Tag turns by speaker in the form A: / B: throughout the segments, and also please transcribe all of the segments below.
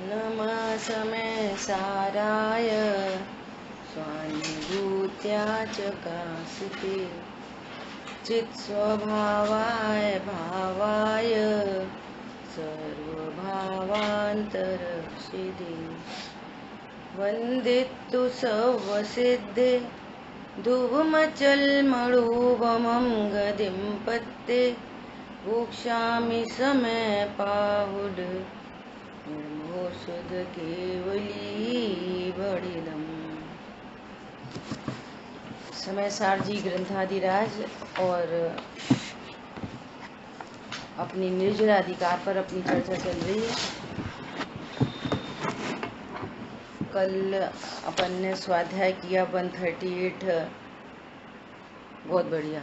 A: नमः समय साराय स्वानुभूत्या चकासिते चित्स्वभावाय भावाय सर्वभावान्तरक्षिते वन्दितु सर्वसिद्धे धुवमचलमणुभमं गतिं पत्ते भोक्ष्यामि समय पाहुड निर्मो शुद्ध केवली बड़िदम। समय सार जी ग्रंथाधिराज और अपनी निर्जरा अधिकार पर अपनी चर्चा चल रही है। कल अपन ने स्वाध्याय किया 138, बहुत बढ़िया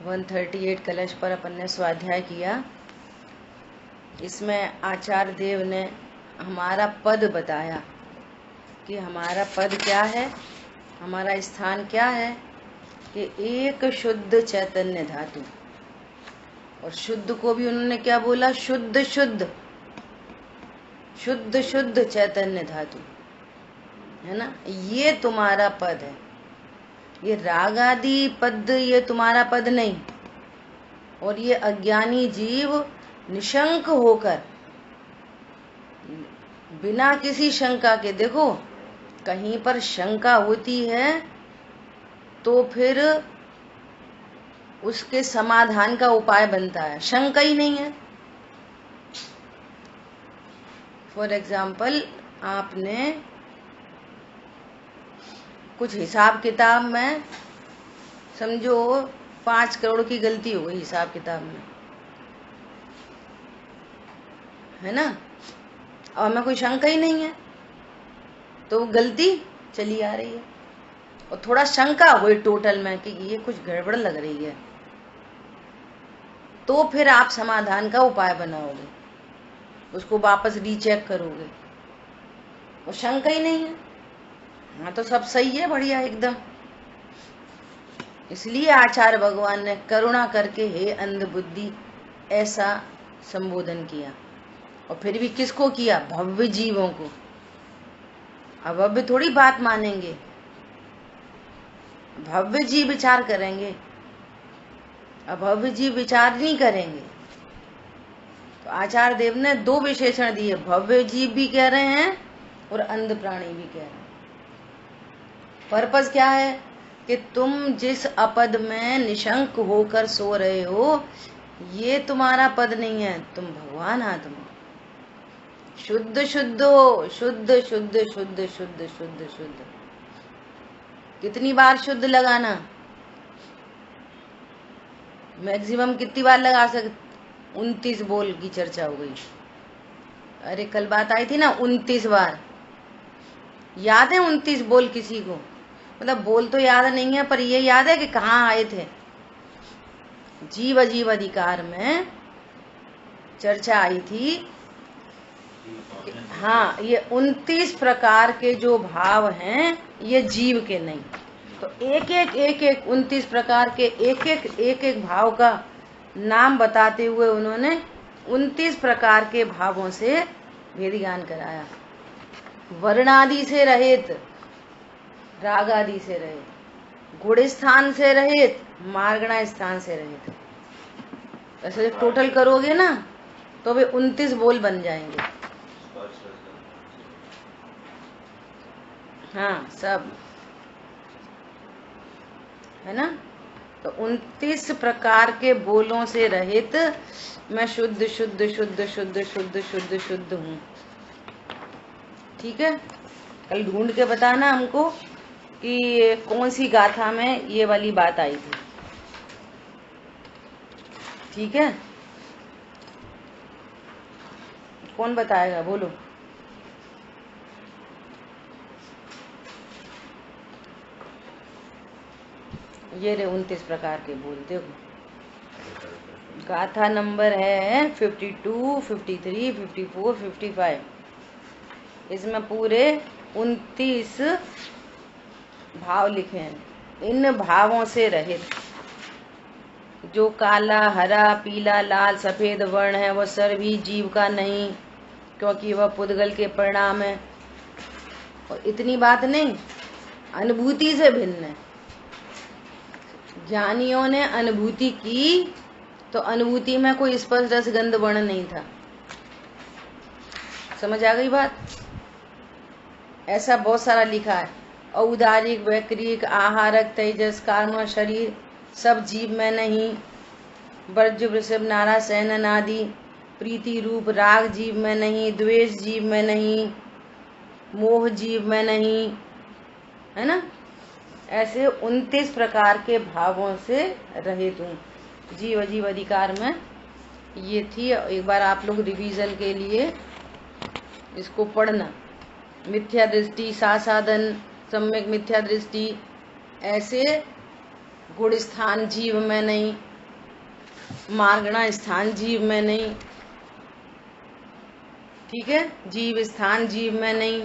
A: 138 कलश पर अपन ने स्वाध्याय किया। इसमें आचार्य देव ने हमारा पद बताया कि हमारा पद क्या है, हमारा स्थान क्या है कि एक शुद्ध चैतन्य धातु। और शुद्ध को भी उन्होंने क्या बोला, शुद्ध शुद्ध शुद्ध शुद्ध चैतन्य धातु, है ना। ये तुम्हारा पद है, ये राग आदि पद ये तुम्हारा पद नहीं। और ये अज्ञानी जीव निशंक होकर बिना किसी शंका के, देखो कहीं पर शंका होती है तो फिर उसके समाधान का उपाय बनता है, शंका ही नहीं है। फॉर एग्जाम्पल, आपने कुछ हिसाब किताब में समझो 5 करोड़ की गलती हो गई हिसाब किताब में, है ना, और हमें कोई शंका ही नहीं है तो गलती चली आ रही है। और थोड़ा शंका हुई टोटल में कि ये कुछ गड़बड़ लग रही है, तो फिर आप समाधान का उपाय बनाओगे, उसको वापस रीचेक करोगे। वो शंका ही नहीं है, हाँ तो सब सही है, बढ़िया एकदम। इसलिए आचार्य भगवान ने करुणा करके हे अंध बुद्धि ऐसा संबोधन किया। और फिर भी किसको किया, भव्य जीवों को। अभव्य थोड़ी बात मानेंगे, भव्य जीव विचार करेंगे, अभव्य जीव विचार नहीं करेंगे। तो आचार्य देव ने 2 विशेषण दिए, भव्य जीव भी कह रहे हैं और अंध प्राणी भी कह रहे हैं। पर्पस क्या है कि तुम जिस अपद में निशंक होकर सो रहे हो, ये तुम्हारा पद नहीं है, तुम भगवान आत्मा शुद्ध शुद्ध हो, शुद्ध शुद्ध शुद्ध शुद्ध शुद्ध शुद्ध। कितनी बार शुद्ध लगाना, मैक्सिमम कितनी बार लगा सकते, 29 बोल की चर्चा हो गई। अरे कल बात आई थी ना 29 बार, याद है 29 बोल किसी को? मतलब बोल तो याद नहीं है, पर ये याद है कि कहाँ आए थे। जीव अजीव अधिकार में चर्चा आई थी। हाँ, ये 29 प्रकार के जो भाव हैं ये जीव के नहीं। तो एक एक 29 प्रकार के एक एक भाव का नाम बताते हुए उन्होंने 29 प्रकार के भावों से वेद ज्ञान कराया। वर्णादि से रहित, राग आदि से रहित, गुण स्थान से रहित, मार्गणा स्थान से रहित। ऐसे जब टोटल करोगे ना तो वे 29 बोल बन जाएंगे। हाँ सब, है ना। तो 29 प्रकार के बोलों से रहित मैं शुद्ध शुद्ध शुद्ध शुद्ध शुद्ध शुद्ध शुद्ध हूँ। ठीक है, कल ढूंढ के बताना हमको कि कौन सी गाथा में ये वाली बात आई थी। ठीक है, कौन बताएगा, बोलो। ये रे 29 प्रकार के बोल, देखो गाथा नंबर है 52, 53, 54, 55। इसमें पूरे 29 भाव लिखे हैं। इन भावों से रहित जो काला, हरा, पीला, लाल, सफेद वर्ण है वह सभी जीव का नहीं। क्योंकि वह पुद्गल के परिणाम है। और इतनी बात नहीं, अनुभूति से भिन्न है। ज्ञानियों ने अनुभूति की तो अनुभूति में कोई स्पर्श रस गंध वर्ण नहीं था। समझ आ गई बात? ऐसा बहुत सारा लिखा है। औदारिक, वैक्रिक, आहारक, तेजस, कार्म, शरीर सब जीव में नहीं। वर्ज, वृषभ, नारा, सैनन आदि प्रीति रूप राग जीव में नहीं, द्वेष जीव में नहीं, मोह जीव में नहीं, है ना। ऐसे 29 प्रकार के भावों से रहित हूँ। जीव अजीव अधिकार में ये थी। एक बार आप लोग रिवीजन के लिए इसको पढ़ना। मिथ्या दृष्टि, साधन, सम्यक मिथ्या दृष्टि, ऐसे गुण स्थान जीव में नहीं, मार्गणा स्थान जीव में नहीं, ठीक है, जीव स्थान जीव में नहीं।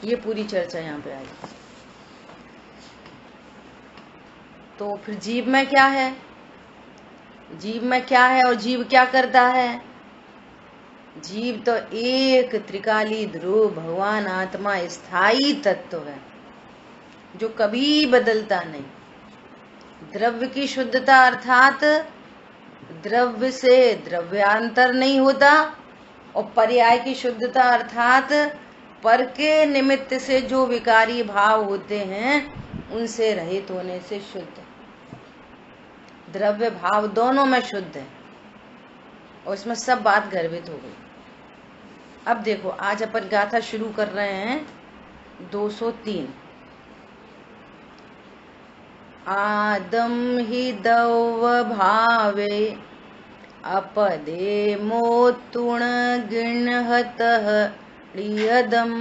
A: ये पूरी चर्चा यहाँ पे आई। तो फिर जीव में क्या है, जीव में क्या है और जीव क्या करता है? जीव तो एक त्रिकाली ध्रुव भगवान आत्मा स्थायी तत्व है जो कभी बदलता नहीं। द्रव्य की शुद्धता अर्थात द्रव्य से द्रव्यांतर नहीं होता, और पर्याय की शुद्धता अर्थात पर के निमित्त से जो विकारी भाव होते हैं उनसे रहित होने से शुद्ध है। द्रव्य भाव दोनों में शुद्ध है, और इसमें सब बात गर्भित हो गई। अब देखो, आज अपन गाथा शुरू कर रहे हैं 203। आदम ही दव भावे अपदे मोतुण गिणहतः प्रियदम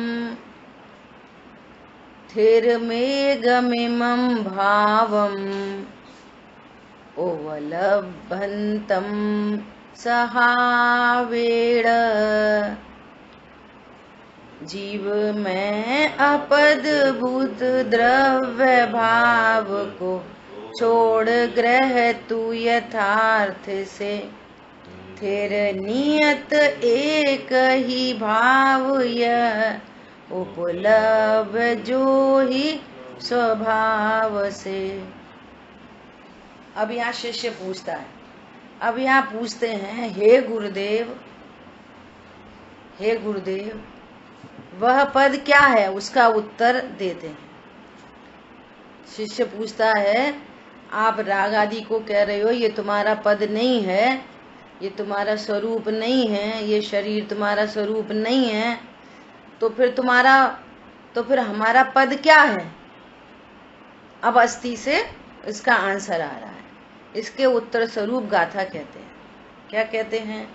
A: थिर्मेघमिमं भावम ओवलभन्तं सहावेण। जीव में अपद भूत द्रव्य भाव को छोड़ ग्रह तू यथार्थ से, फिर नियत एक ही भाव यह उपलब्ध जो ही स्वभाव से। अब यहाँ शिष्य पूछता है, अब यहाँ पूछते हैं, हे गुरुदेव, हे गुरुदेव वह पद क्या है? उसका उत्तर देते हैं। शिष्य पूछता है, आप राग आदि को कह रहे हो ये तुम्हारा पद नहीं है, ये तुम्हारा स्वरूप नहीं है, ये शरीर तुम्हारा स्वरूप नहीं है, तो फिर हमारा पद क्या है? अब अस्थि से इसका आंसर आ रहा है। इसके उत्तर स्वरूप गाथा कहते हैं। क्या कहते हैं?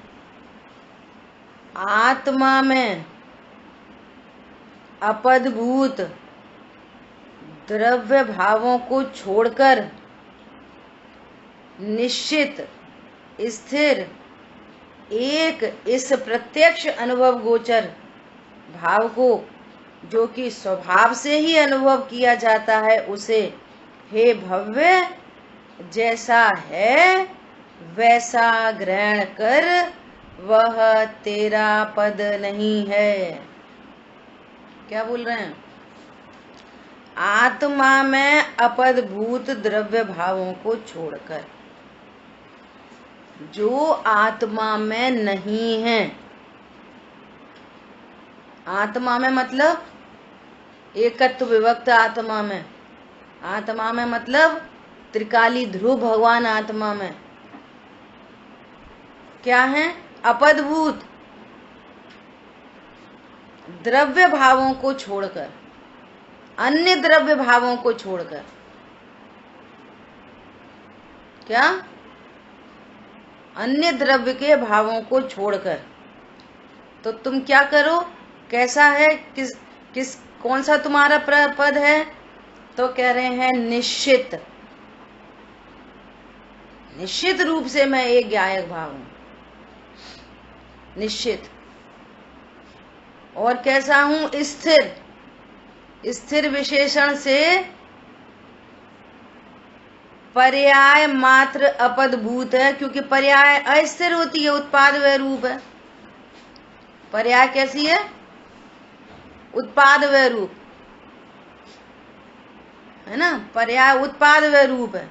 A: आत्मा में अपदभूत द्रव्य भावों को छोड़कर निश्चित स्थिर एक इस प्रत्यक्ष अनुभव गोचर भाव को, जो कि स्वभाव से ही अनुभव किया जाता है, उसे हे भव्य जैसा है वैसा ग्रहण कर, वह तेरा पद नहीं है। क्या बोल रहे हैं? आत्मा में अपदभूत द्रव्य भावों को छोड़कर, जो आत्मा में नहीं है, आत्मा में मतलब एकत्व विभक्त आत्मा में, आत्मा में मतलब त्रिकाली ध्रुव भगवान आत्मा में क्या है? अपदभूत द्रव्य भावों को छोड़कर, अन्य द्रव्य भावों को छोड़कर। क्या? अन्य द्रव्य के भावों को छोड़कर। तो तुम क्या करो? कैसा है? कौन सा तुम्हारा पद है? तो कह रहे हैं निश्चित, निश्चित रूप से मैं एक गायक भाव हूं, निश्चित। और कैसा हूं? स्थिर, स्थिर विशेषण से पर्याय मात्र अपदभूत है, क्योंकि पर्याय अस्थिर होती है, उत्पाद वह रूप है। पर्याय कैसी है? उत्पाद व रूप, है ना। पर्याय उत्पाद व रूप है।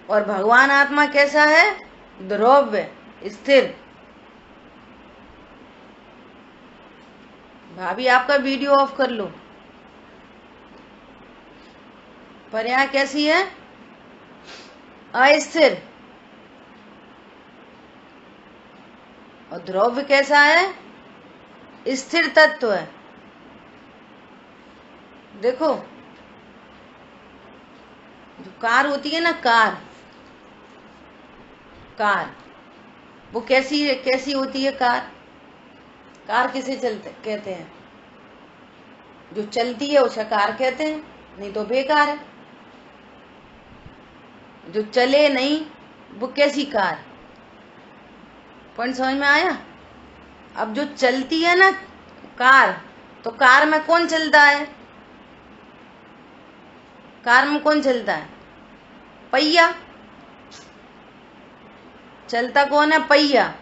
A: और भगवान आत्मा कैसा है? द्रव्य, स्थिर। भाभी आपका वीडियो ऑफ कर लो। पर्याय कैसी है? अस्थिर। और द्रव्य कैसा है? स्थिर तत्व है। देखो, जो कार होती है ना, कार वो कैसी होती है? कार किसे कहते हैं? जो चलती है उसे कार कहते हैं, नहीं तो बेकार है। जो चले नहीं वो कैसी कार? पॉइंट समझ में आया? अब जो चलती है ना कार, तो कार में कौन चलता है? कार में कौन चलता है? पहिया। चलता कौन है? पहिया।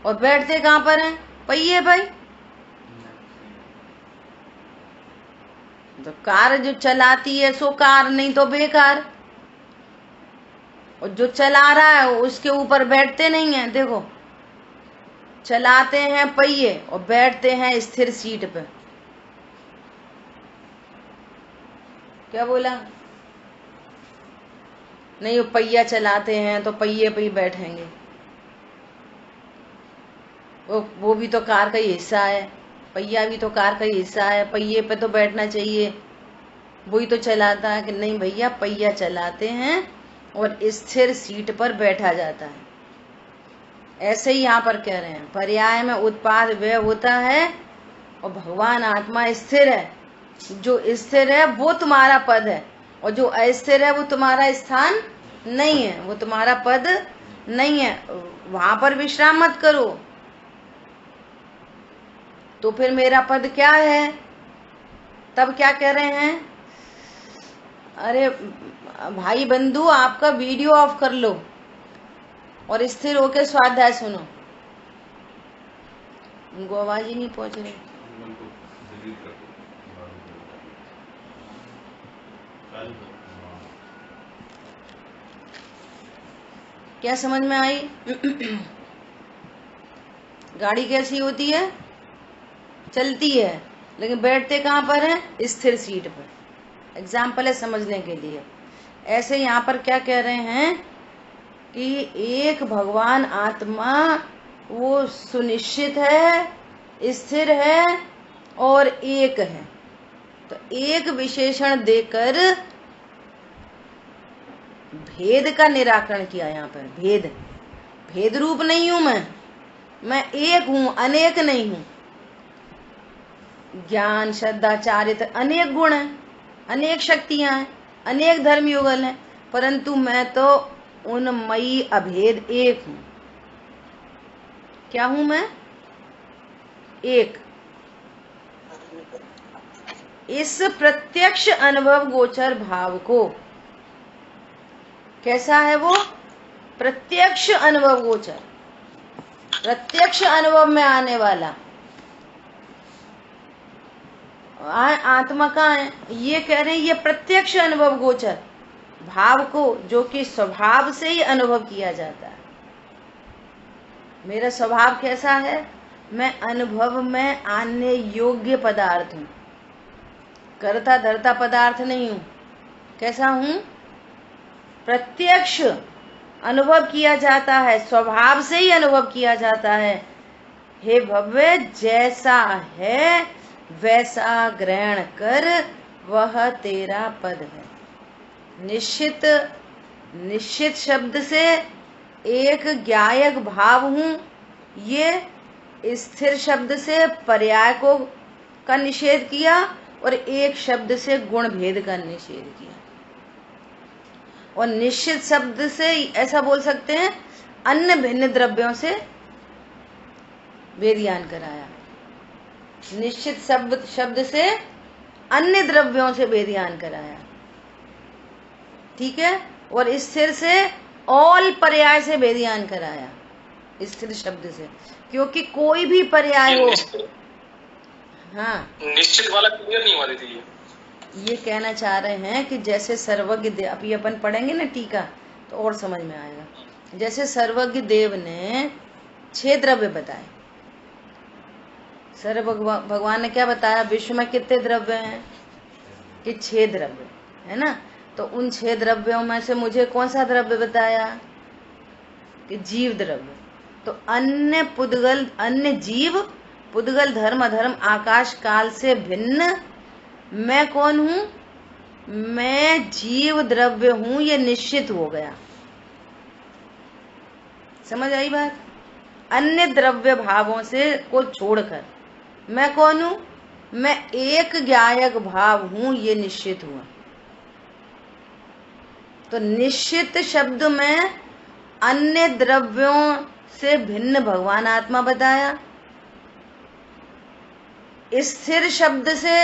A: और बैठते कहाँ पर हैं? पहिए भाई। तो कार जो चलाती है सो कार, नहीं तो बेकार। और जो चला रहा है उसके ऊपर बैठते नहीं है। देखो, चलाते हैं पहिए और बैठते हैं स्थिर सीट पे। क्या बोला? नहीं, वो पहिया चलाते हैं तो पहिए पे ही बैठेंगे। वो भी तो कार का ही हिस्सा है। पहिया भी तो कार का ही हिस्सा है। पहिए पे तो बैठना चाहिए। वही तो चलाता है कि नहीं भैया, पहिया चलाते हैं और स्थिर सीट पर बैठा जाता है। ऐसे ही यहाँ पर कह रहे हैं, पर्याय में उत्पाद व्यय होता है और भगवान आत्मा स्थिर है। जो स्थिर है वो तुम्हारा पद है, और जो अस्थिर है वो तुम्हारा स्थान नहीं है, वो तुम्हारा पद नहीं है। वहां पर विश्राम मत करो। तो फिर मेरा पद क्या है? तब क्या कह रहे हैं? अरे भाई बंधु, आपका वीडियो ऑफ कर लो और स्थिर होकर स्वाध्याय सुनो। उनको आवाज ही नहीं पहुंच रही। क्या समझ में आई? गाड़ी कैसी होती है? चलती है, लेकिन बैठते कहाँ पर है? स्थिर सीट पर। एग्जाम्पल है समझने के लिए। ऐसे यहाँ पर क्या कह रहे हैं कि एक भगवान आत्मा वो सुनिश्चित है, स्थिर है और एक है। तो एक विशेषण देकर भेद का निराकरण किया। यहाँ पर भेद रूप नहीं हूं मैं एक हूं, अनेक नहीं हूं। ज्ञान, श्रद्धा, चारित्र, अनेक गुण हैं, अनेक शक्तियां हैं, अनेक धर्म युगल हैं, परंतु मैं तो उनमयी अभेद एक हूं। क्या हूं मैं? एक। इस प्रत्यक्ष अनुभव गोचर भाव को, कैसा है वो? प्रत्यक्ष अनुभव गोचर, प्रत्यक्ष अनुभव में आने वाला आत्मा का है। ये कह रहे हैं ये प्रत्यक्ष अनुभव गोचर भाव को, जो कि स्वभाव से ही अनुभव किया जाता है। मेरा स्वभाव कैसा है? मैं अनुभव में आने योग्य पदार्थ हूं, करता धरता पदार्थ नहीं हूं। कैसा हूं? प्रत्यक्ष अनुभव किया जाता है, स्वभाव से ही अनुभव किया जाता है। हे भव्य, जैसा है वैसा ग्रहण कर, वह तेरा पद है। निश्चित शब्द से एक ज्ञायक भाव हूं, ये स्थिर शब्द से पर्याय को का निषेध किया और एक शब्द से गुण भेद का निषेध किया। और निश्चित शब्द से ऐसा बोल सकते हैं, अन्य भिन्न द्रव्यों से वेदियान कराया। निश्चित शब्द से अन्य द्रव्यों से वेदियान कराया, ठीक है। और स्थिर से ऑल पर्याय से वेदियान कराया। स्थिर शब्द से, क्योंकि कोई भी पर्याय हो। हाँ,
B: निश्चित वाला क्लियर नहीं हुआ दीदी।
A: ये कहना चाह रहे हैं कि जैसे सर्वज्ञ देव, अभी अपन पढ़ेंगे ना टीका तो और समझ में आएगा। जैसे सर्वज्ञ देव ने 6 द्रव्य बताए, भगवान ने क्या बताया, विश्व में कितने द्रव्य हैं, कि 6 द्रव्य है ना। तो उन 6 द्रव्यों में से मुझे कौन सा द्रव्य बताया, कि जीव द्रव्य। तो अन्य पुद्गल, अन्य जीव, पुद्गल, धर्म, अधर्म, आकाश काल से भिन्न मैं कौन हूं, मैं जीव द्रव्य हूं, ये निश्चित हो गया। समझ आई बात। अन्य द्रव्य भावों से को छोड़कर मैं कौन हूं, मैं एक ज्ञायक भाव हूं, ये निश्चित हुआ। तो निश्चित शब्द में अन्य द्रव्यों से भिन्न भगवान आत्मा बताया। स्थिर शब्द से,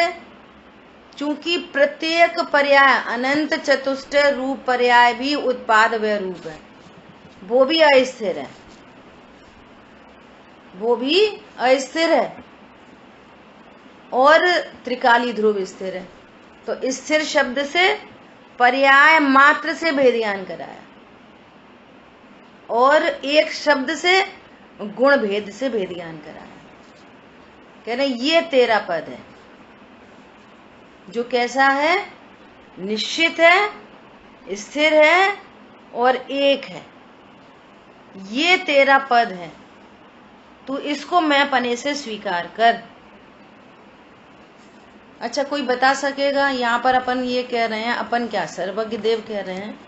A: चूंकि प्रत्येक पर्याय अनंत चतुष्टय रूप पर्याय भी उत्पाद व रूप है, वो भी अस्थिर है, वो भी अस्थिर है, और त्रिकाली ध्रुव स्थिर है। तो स्थिर शब्द से पर्याय मात्र से भेदज्ञान कराया, और एक शब्द से गुण भेद से भेदज्ञान कराया। कह रहे ये तेरा पद है, जो कैसा है, निश्चित है, स्थिर है और एक है। ये तेरा पद है, तू इसको मैं पने से स्वीकार कर। अच्छा, कोई बता सकेगा, यहाँ पर अपन ये कह रहे हैं, अपन क्या सर्वज्ञ देव कह रहे हैं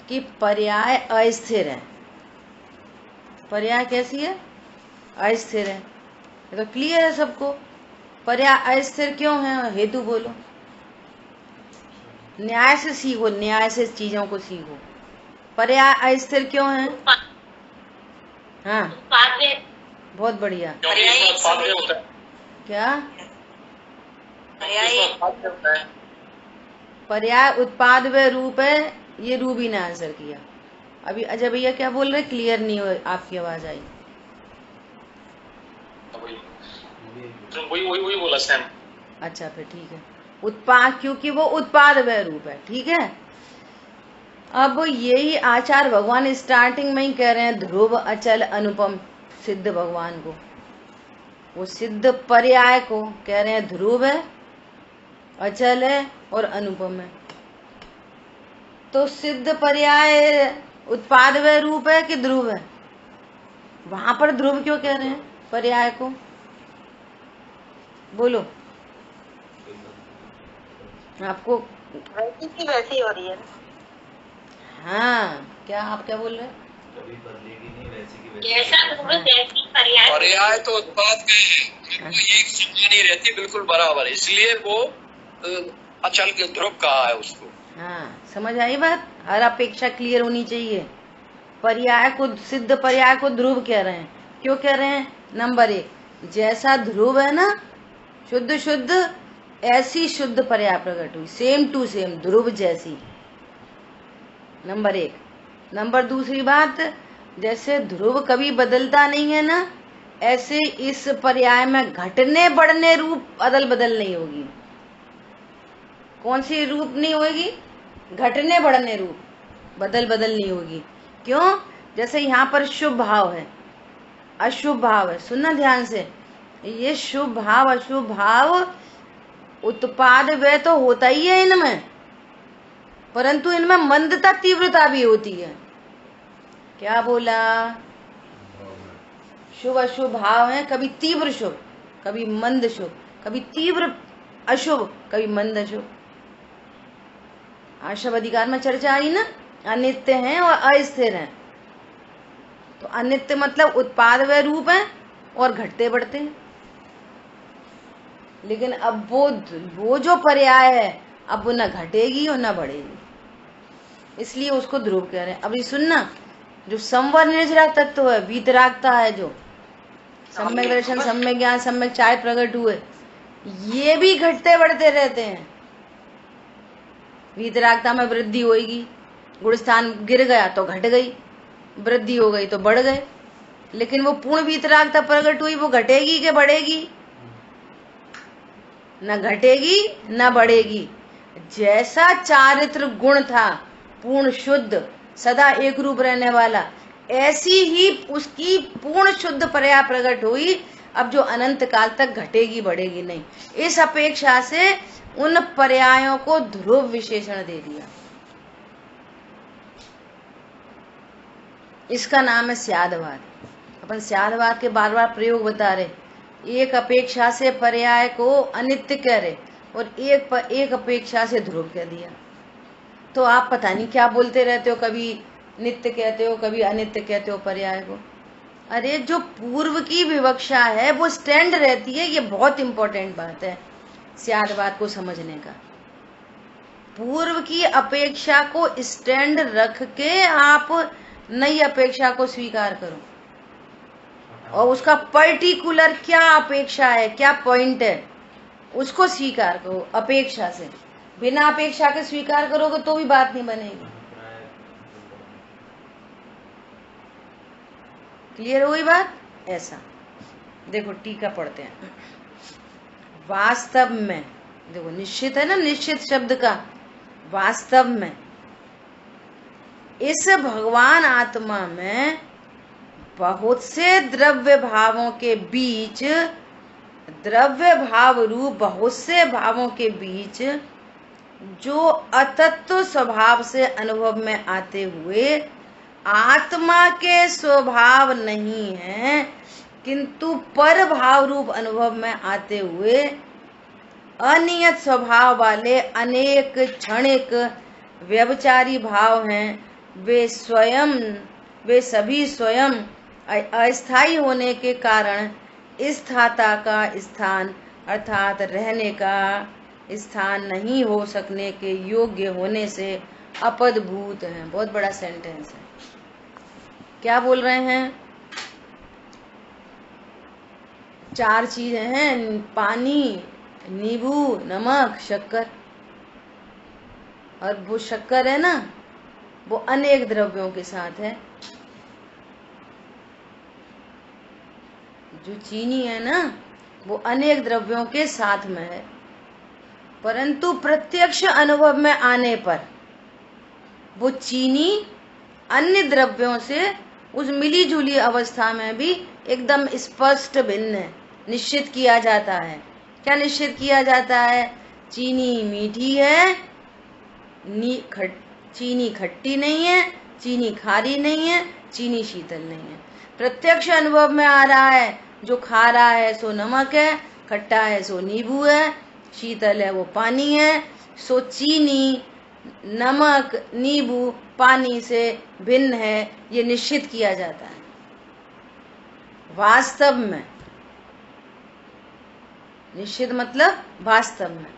A: कि पर्याय अस्थिर है। पर्याय कैसी है, अस्थिर है। ये तो क्लियर है सबको। पर्याय अस्थिर क्यों है, हेतु बोलो। न्याय से सीखो, न्याय से चीजों को सीखो। पर्याय अस्थिर क्यों है? हाँ, बहुत बढ़िया। क्या पर्याय उत्पाद व रूप है, ये रूबी ने आंसर किया। अभी अजय भैया क्या बोल रहे, क्लियर नहीं हो, आपकी आवाज आई।
B: वही बोला सैम।
A: अच्छा, फिर ठीक है। उत्पाद, क्योंकि वो उत्पाद व रूप है, ठीक है। अब यही आचार्य भगवान स्टार्टिंग में ही कह रहे हैं, ध्रुव, अचल, अनुपम सिद्ध भगवान को, वो सिद्ध पर्याय को कह रहे हैं ध्रुव है, अचल है और अनुपम है। तो सिद्ध पर्याय उत्पाद व रूप है कि ध्रुव है? वहां पर ध्रुव क्यों कह रहे हैं पर्याय को, बोलो। आपको
C: वैसी हो रही है।
A: हाँ, क्या आप क्या बोल रहे हैं?
D: कभी बदलेगी नहीं, वैसी की
C: वैसी।
B: पर्याय तो उत्पाद का है, एक समान ही रहती, बिल्कुल बराबर, इसलिए वो अचल के ध्रुव कहा है उसको।
A: हाँ, समझ आई बात। हर अपेक्षा क्लियर होनी चाहिए। पर्याय को, सिद्ध पर्याय को ध्रुव कह रहे हैं। क्यों कह रहे हैं? नंबर 1, जैसा ध्रुव है ना शुद्ध शुद्ध, ऐसी शुद्ध पर्याय प्रकट हुई, सेम टू सेम ध्रुव जैसी। नंबर 1। नंबर दूसरी बात, जैसे ध्रुव कभी बदलता नहीं है ना, ऐसे इस पर्याय में घटने बढ़ने रूप अदल बदल नहीं होगी। कौन सी रूप नहीं होगी? घटने बढ़ने रूप, बदल बदल नहीं होगी। क्यों? जैसे यहाँ पर शुभ भाव है, अशुभ भाव है, सुनना ध्यान से। ये शुभ भाव अशुभ भाव उत्पाद वे तो होता ही है इनमें, परंतु इनमें मंदता तीव्रता भी होती है। क्या बोला? शुभ अशुभ भाव है, कभी तीव्र शुभ, कभी मंद शुभ, कभी तीव्र अशुभ, कभी मंद अशुभ। आशव अधिकार में चर्चा आई ना, अनित्य हैं और अस्थिर हैं। तो अनित्य मतलब उत्पाद व रूप है और घटते बढ़ते हैं। लेकिन अब वो जो पर्याय है, अब वो न घटेगी और न बढ़ेगी, इसलिए उसको ध्रुव कह रहे हैं। अभी सुनना, जो संवर निर्जरा तत्व है, वीतरागता है, जो सम्यक दर्शन, सम्यक ज्ञान, सम्यक चाय प्रकट हुए, ये भी घटते बढ़ते रहते हैं। वीतरागता में वृद्धि होगी, गुण स्थान गिर गया तो घट गई, वृद्धि हो गई तो बढ़ गए। लेकिन वो पूर्ण वीतरागता प्रकट हुई, वो घटेगी कि बढ़ेगी? न घटेगी न बढ़ेगी। जैसा चारित्र गुण था पूर्ण शुद्ध सदा एक रूप रहने वाला, ऐसी ही उसकी पूर्ण शुद्ध पर्या प्रकट हुई। अब जो अनंत काल तक घटेगी बढ़ेगी नहीं। इस अपेक्षा से उन पर्यायों को ध्रुव विशेषण दे दिया। इसका नाम है स्यादवाद। अपन स्यादवाद के बार बार प्रयोग बता रहे। एक अपेक्षा से पर्याय को अनित्य कह रहे और एक अपेक्षा से ध्रुव कह दिया। तो आप पता नहीं क्या बोलते रहते हो, कभी नित्य कहते हो कभी अनित्य कहते हो पर्याय को। अरे जो पूर्व की विवक्षा है वो स्टैंड रहती है। ये बहुत इंपॉर्टेंट बात है स्यादवाद को समझने का। पूर्व की अपेक्षा को स्टैंड रख के आप नई अपेक्षा को स्वीकार करो और उसका पर्टिकुलर क्या अपेक्षा है, क्या पॉइंट है, उसको स्वीकार करो अपेक्षा से। बिना अपेक्षा के स्वीकार करोगे तो भी बात नहीं बनेगी। क्लियर हुई बात? ऐसा देखो टीका पढ़ते हैं। वास्तव में देखो, निश्चित है ना, निश्चित शब्द का वास्तव में इस भगवान आत्मा में बहुत से द्रव्य भावों के बीच, द्रव्य भाव रूप बहुत से भावों के बीच जो अतत्व स्वभाव से अनुभव में आते हुए आत्मा के स्वभाव नहीं है, किंतु पर भाव रूप अनुभव में आते हुए अनियत स्वभाव वाले अनेक क्षणिक व्यभिचारी भाव हैं, वे सभी स्वयं अस्थायी होने के कारण स्थाता का स्थान अर्थात रहने का स्थान नहीं हो सकने के योग्य होने से अपदभूत हैं। बहुत बड़ा सेंटेंस है। क्या बोल रहे हैं? चार चीजें हैं, पानी, नींबू, नमक, शक्कर। और वो शक्कर है ना, वो अनेक द्रव्यों के साथ है। जो चीनी है ना, वो अनेक द्रव्यों के साथ में है, परंतु प्रत्यक्ष अनुभव में आने पर वो चीनी अन्य द्रव्यों से उस मिली जुली अवस्था में भी एकदम स्पष्ट भिन्न है, निश्चित किया जाता है। क्या निश्चित किया जाता है? चीनी मीठी है, चीनी खट्टी नहीं है, चीनी खारी नहीं है, चीनी शीतल नहीं है। प्रत्यक्ष अनुभव में आ रहा है, जो खा रहा है सो नमक है, खट्टा है सो नींबू है, शीतल है वो पानी है। सो चीनी, नमक, नींबू पानी से भिन्न है, ये निश्चित किया जाता है। वास्तव में, निश्चित मतलब वास्तव में।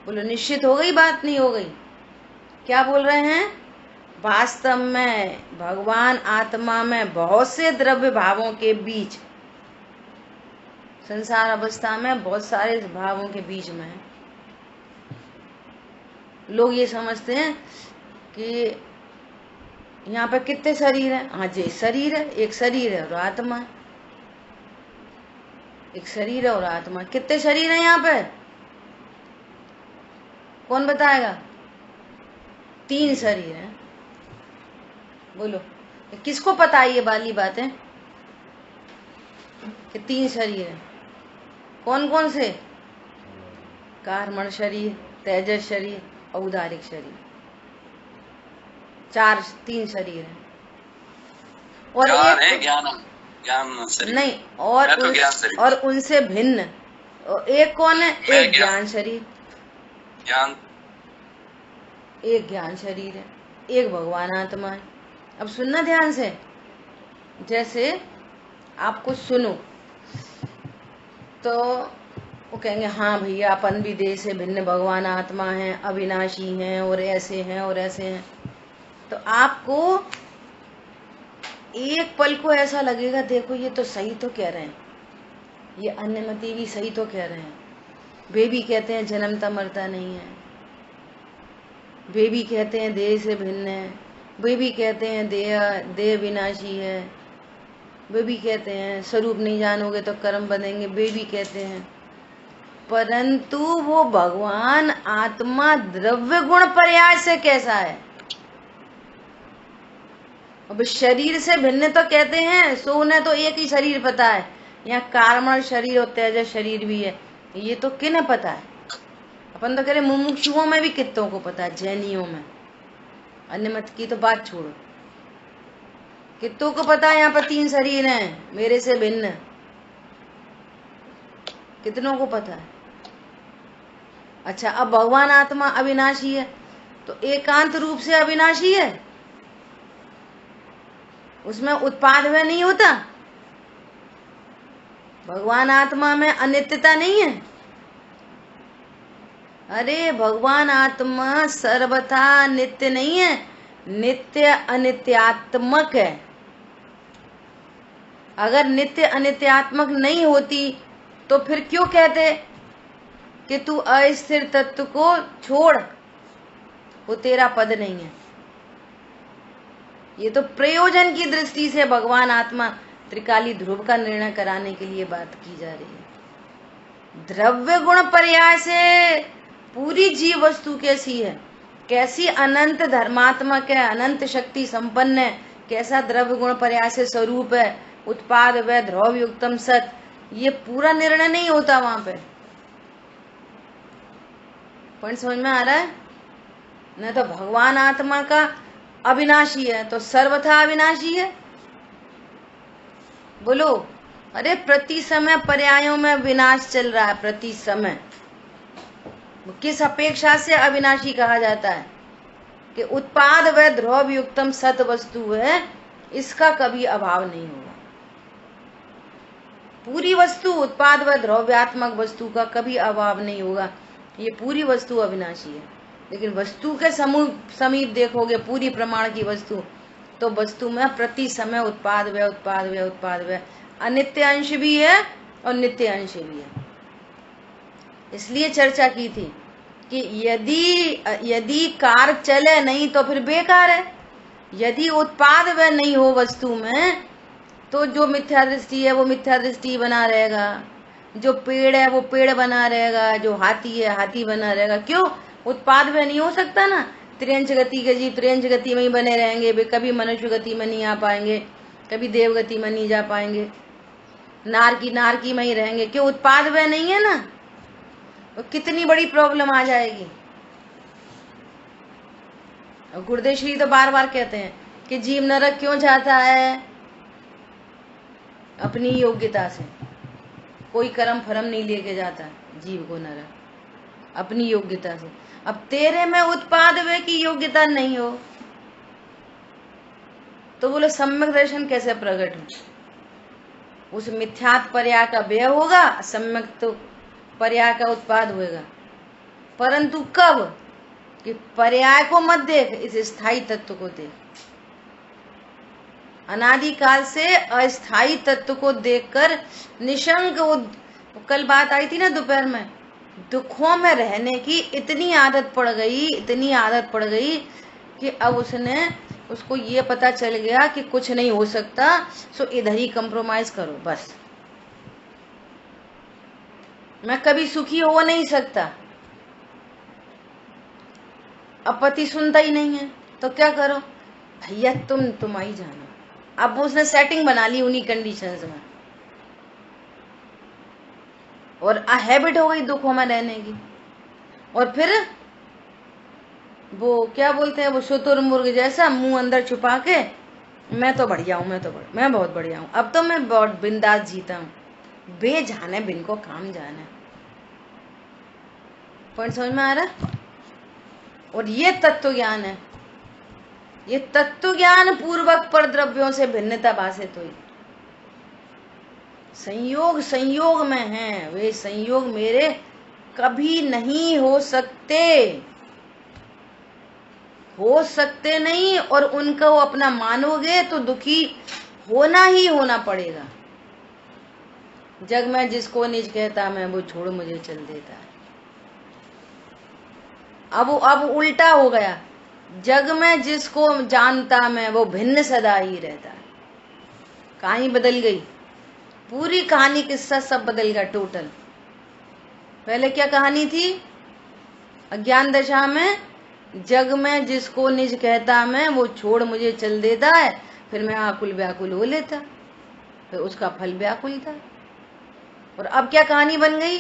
A: बोलो निश्चित हो गई बात? नहीं हो गई? क्या बोल रहे हैं? वास्तव में भगवान आत्मा में बहुत से द्रव्य भावों के बीच, संसार अवस्था में बहुत सारे भावों के बीच में है। लोग ये समझते हैं कि यहाँ पे कितने शरीर हैं? हाँ जी, शरीर है, एक शरीर है और आत्मा, एक शरीर है और आत्मा। कितने शरीर हैं यहाँ पे? कौन बताएगा? 3 शरीर हैं। बोलो किसको पता है ये वाली बातें कि 3 शरीर हैं? कौन कौन से? कारमण शरीर, तेजस शरीर और उदारिक शरीर। 3 शरीर हैं। और एक
B: ज्ञान शरीर
A: नहीं, और उनसे भिन्न एक कौन है? एक ज्ञान शरीर। एक ज्ञान शरीर है, एक भगवान आत्मा है। अब सुनना ध्यान से। जैसे आपको सुनो तो वो कहेंगे हाँ भैया अपन भी देह से भिन्न भगवान आत्मा हैं, अविनाशी हैं और ऐसे हैं और ऐसे हैं। तो आपको एक पल को ऐसा लगेगा, देखो ये तो सही तो कह रहे हैं, ये अन्यमति भी सही तो कह रहे हैं। वे भी कहते हैं जन्मता मरता नहीं है, वे भी कहते हैं देह से भिन्न है, वे भी कहते हैं देह विनाशी है, वे भी कहते हैं। स्वरूप नहीं जानोगे तो कर्म बनेंगे, वे भी कहते हैं। परंतु वो भगवान आत्मा द्रव्य गुण पर्याय से कैसा है? अब शरीर से भिन्न तो कहते हैं, सो उन्हें तो एक ही शरीर पता है। यहाँ कार्मण शरीर और तेज शरीर भी है, ये तो किन्हें पता है? अपन तो कह रहे मुमुक्षुओं में भी कितों को पता है, जैनियों में। अन्य मत की तो बात छोड़ो, कितों को पता है यहाँ पर 3 शरीर हैं मेरे से भिन्न, कितनों को पता है? अच्छा, अब भगवान आत्मा अविनाशी है तो एकांत रूप से अविनाशी है, उसमें उत्पाद वह नहीं होता। भगवान आत्मा में अनित्यता नहीं है। अरे भगवान आत्मा सर्वथा नित्य नहीं है, नित्य अनित्यात्मक है। अगर नित्य अनित्यात्मक नहीं होती तो फिर क्यों कहते कि तू अस्थिर तत्व को छोड़, वो तेरा पद नहीं है। ये तो प्रयोजन की दृष्टि से भगवान आत्मा त्रिकाली ध्रुव का निर्णय कराने के लिए बात की जा रही है। द्रव्य गुण पर्याय से पूरी जीव वस्तु कैसी है, कैसी अनंत धर्मात्मक है, अनंत शक्ति संपन्न है, कैसा द्रव्य गुण पर्याय से स्वरूप है, उत्पाद वै ध्रुव युक्तम सत, ये पूरा निर्णय नहीं होता वहां पे। पॉइंट समझ में आ रहा है? न तो भगवान आत्मा का अविनाशी है तो सर्वथा अविनाशी है। बोलो, अरे प्रति समय पर्यायों में विनाश चल रहा है, प्रति समय। किस अपेक्षा से अविनाशी कहा जाता है? कि उत्पाद व ध्रुव युक्तम सत वस्तु है, इसका कभी अभाव नहीं होगा। पूरी वस्तु उत्पाद व ध्रुव्यात्मक वस्तु का कभी अभाव नहीं होगा, ये पूरी वस्तु अविनाशी है। लेकिन वस्तु के समीप देखोगे पूरी प्रमाण की वस्तु, तो वस्तु में प्रति समय उत्पाद व अनित्य अंश भी है और नित्य अंश भी है। इसलिए चर्चा की थी कि यदि कार चले नहीं तो फिर बेकार है। यदि उत्पाद व नहीं हो वस्तु में तो जो मिथ्या दृष्टि है वो मिथ्या दृष्टि बना रहेगा, जो पेड़ है वो पेड़ बना रहेगा, जो हाथी है हाथी बना रहेगा। क्यों? उत्पाद व नहीं हो सकता ना। त्रियंश गति के जीव त्रियंश गति में ही बने रहेंगे, वे कभी मनुष्य गति में नहीं आ पाएंगे, कभी देव गति में नहीं जा पाएंगे, नार की में ही रहेंगे। क्यों? उत्पाद व नहीं है ना। तो कितनी बड़ी प्रॉब्लम आ जाएगी। और गुरुदेव श्री तो बार बार कहते हैं कि जीव नरक क्यों जाता है? अपनी योग्यता से। कोई कर्म फरम नहीं लेके जाता जीव को नरक, अपनी योग्यता से। अब तेरे में उत्पाद व की योग्यता नहीं हो तो बोले सम्यक दर्शन कैसे प्रकट हो? उस मिथ्यात् पर्याय का व्यय होगा, सम्यक तो पर्याय का उत्पाद होगा। परंतु कब? कि पर्याय को मत देख, इस स्थायी तत्व को देख। अनादिकाल से अस्थायी तत्व को देखकर निशंक, कल बात आई थी ना दोपहर में, दुखों में रहने की इतनी आदत पड़ गई कि अब उसको ये पता चल गया कि कुछ नहीं हो सकता, सो इधर ही कंप्रोमाइज करो बस। मैं कभी सुखी हो नहीं सकता। अब पति सुनता ही नहीं है तो क्या करो? भैया तुम आई जाना। अब उसने सेटिंग बना ली उन्हीं कंडीशंस में, और हैबिट हो गई दुखों में रहने की। और फिर वो क्या बोलते हैं, वो शुतुरमुर्ग जैसा मुंह अंदर छुपा के, मैं तो बढ़िया हूं, मैं बहुत बढ़िया हूं, अब तो मैं बहुत बिंदास जीता हूं। बेजाने बिन को काम जाने। पॉइंट समझ में आ रहा? और ये तत्व ज्ञान है। ये तत्व ज्ञान पूर्वक पर द्रव्यों से भिन्नता भाषित हुई। संयोग में है, वे संयोग मेरे कभी नहीं हो सकते नहीं, और उनको अपना मानोगे तो दुखी होना ही होना पड़ेगा। जग में जिसको निज कहता मैं, वो छोड़ मुझे चल देता है। अब उल्टा हो गया, जग में जिसको जानता मैं, वो भिन्न सदा ही रहता है। कहानी बदल गई, पूरी कहानी किस्सा सब बदल गया टोटल। पहले क्या कहानी थी? अज्ञान दशा में जग में जिसको निज कहता मैं, वो छोड़ मुझे चल देता है, फिर मैं आकुल व्याकुल हो लेता, फिर उसका फल व्याकुल था। और अब क्या कहानी बन गई?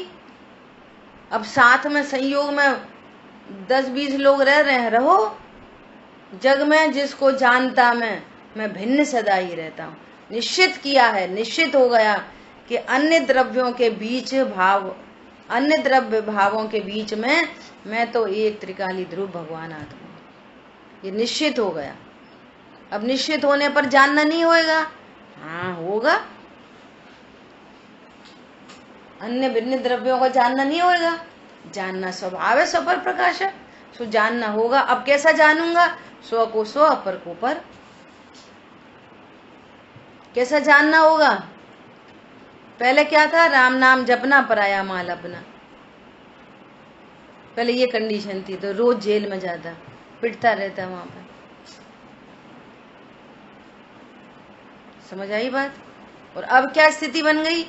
A: अब साथ में संयोग में 10-20 लोग रह रहे हैं, रहो जग में जिसको जानता मैं भिन्न सदा ही रहता हूँ। निश्चित किया है, निश्चित हो गया कि अन्य द्रव्यों के बीच भाव, अन्य द्रव्य भावों के बीच में मैं तो एक त्रिकाली ध्रुव भगवान आत्मा, ये निश्चित हो गया। अब निश्चित होने पर जानना नहीं होएगा? हाँ होगा। अन्य भिन्न द्रव्यों को जानना नहीं होएगा, जानना स्वभाव है, स्व पर प्रकाश है, सो जानना होगा। अब कैसा जानूंगा? स्व को स्व, अपर को पर। कैसा जानना होगा? पहले क्या था? राम नाम जपना, पराया माल अपना। पहले ये कंडीशन थी, तो रोज जेल में जाता, पिटता रहता वहां पर। समझ आई बात? और अब क्या स्थिति बन गई?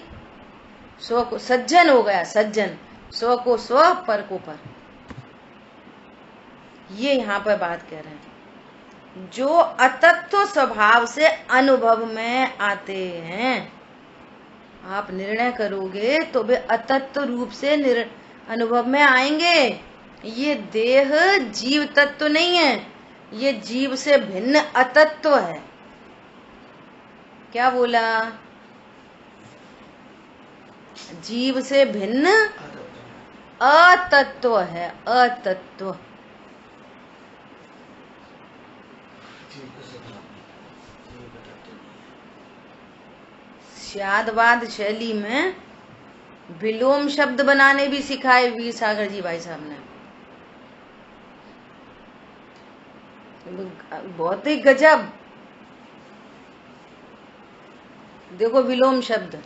A: स्व को सज्जन हो गया, सज्जन, स्व को स्व, पर को पर। ये यहाँ पर बात कह रहे हैं, जो अतत्व स्वभाव से अनुभव में आते हैं, आप निर्णय करोगे तो वे अतत्व रूप से अनुभव में आएंगे। ये देह जीव तत्व नहीं है, ये जीव से भिन्न अतत्व है। क्या बोला? जीव से भिन्न अतत्व है, अतत्व। शादवाद शैली में विलोम शब्द बनाने भी सिखाए वीर सागर जी भाई साहब ने। बहुत ही गजब। देखो विलोम शब्द,